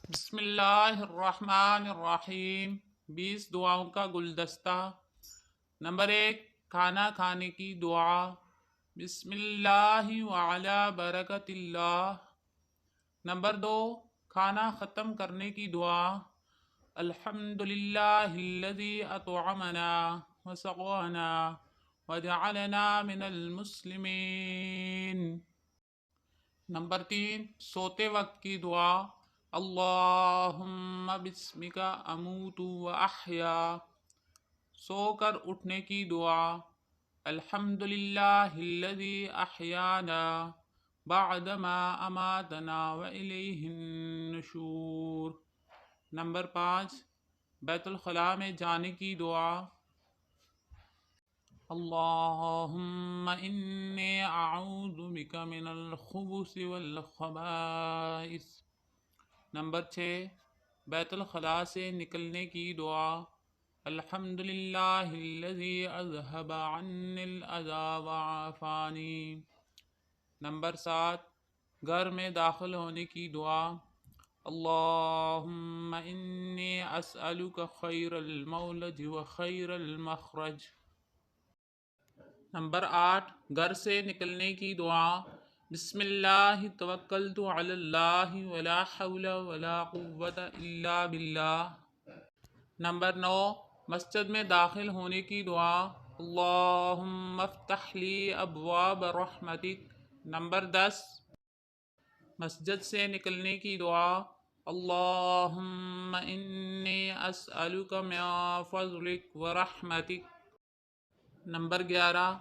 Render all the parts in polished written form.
بسم اللہ الرحمن الرحیم 20 دعاؤں کا گلدستہ۔ نمبر 1، کھانا کھانے کی دعا۔ بسم اللہ وعلی برکت اللہ۔ نمبر 2، کھانا ختم کرنے کی دعا۔ الحمدللہ الذی اطعمنا وسقانا وجعلنا من المسلمین۔ نمبر 3، سوتے وقت کی دعا۔ اللہم بسمک اموت و احیا۔ سو کر اٹھنے کی دعا۔ الحمدللہ الذی احیانا بعدما اماتنا والیہ النشور۔ نمبر 5، بیت الخلاء میں جانے کی دعا۔ اللہم انی اعوذ بک من الخبث والخبائث۔ نمبر 6، بیت الخلاء سے نکلنے کی دعا۔ الحمدللہ الذی اذھب عنی الاذی وعافانی۔ نمبر 7، گھر میں داخل ہونے کی دعا۔ اللہم انی اسألک خیر المولج و خیر المخرج۔ نمبر 8، گھر سے نکلنے کی دعا۔ بسم اللہ توکلت علی اللہ ولا حول ولا قوة الا باللہ۔ نمبر 9، مسجد میں داخل ہونے کی دعا۔ اللہم افتح لی ابواب رحمتک۔ نمبر 10، مسجد سے نکلنے کی دعا۔ اللہم انی اسألک من فضلک ورحمتک۔ نمبر 11،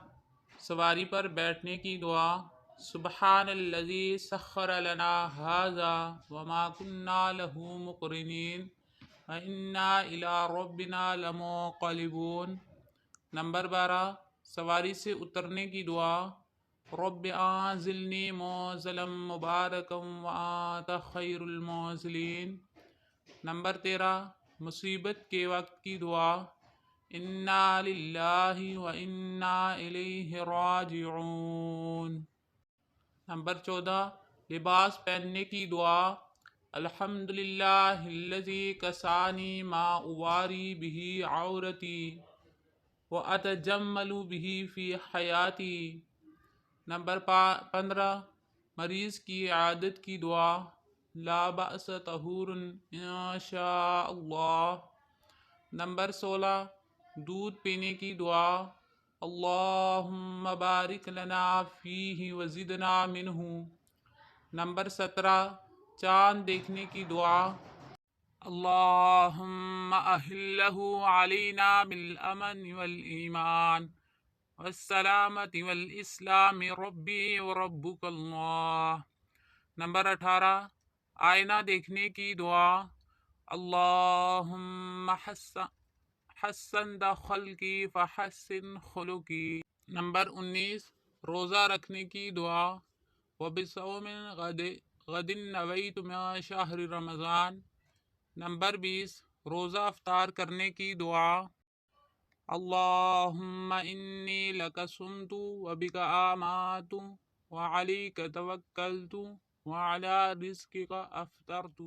سواری پر بیٹھنے کی دعا۔ سبحان الذی سخر لنا ھذا وما کنا لہ مقرنین وانا الی ربنا لمنقلبون۔ نمبر 12، سواری سے اترنے کی دعا۔ رب انزلنی منزلا مبارکا وانت خیر المنزلین۔ نمبر 13، مصیبت کے وقت کی دعا۔ انا للہ وانا الیہ راجعون۔ نمبر 14، لباس پہننے کی دعا۔ الحمدللہ الذی کسانی ما اواری بہ عورتی واتجمل بہ فی حیاتی۔ نمبر 15، مریض کی عیادت کی دعا۔ لا بأس طہور ان شاء اللہ۔ نمبر 16، دودھ پینے کی دعا۔ اللہم بارک لنا فیہ وزدنا منہ۔ نمبر 17، چاند دیکھنے کی دعا۔ اللہم اہلہ علینا بالامن والایمان والسلامۃ والاسلام ربی وربک اللہ۔ نمبر 18، آئینہ دیکھنے کی دعا۔ اللہم حسنت خلقی فحسن خلقی۔ نمبر 19، روزہ رکھنے کی دعا۔ وبصوم غد نویت من شہر رمضان۔ نمبر 20، روزہ افطار کرنے کی دعا۔ اللہم انی لک صمت وبک آمنت وعلیک توکلت وعلی رزقک افطرت۔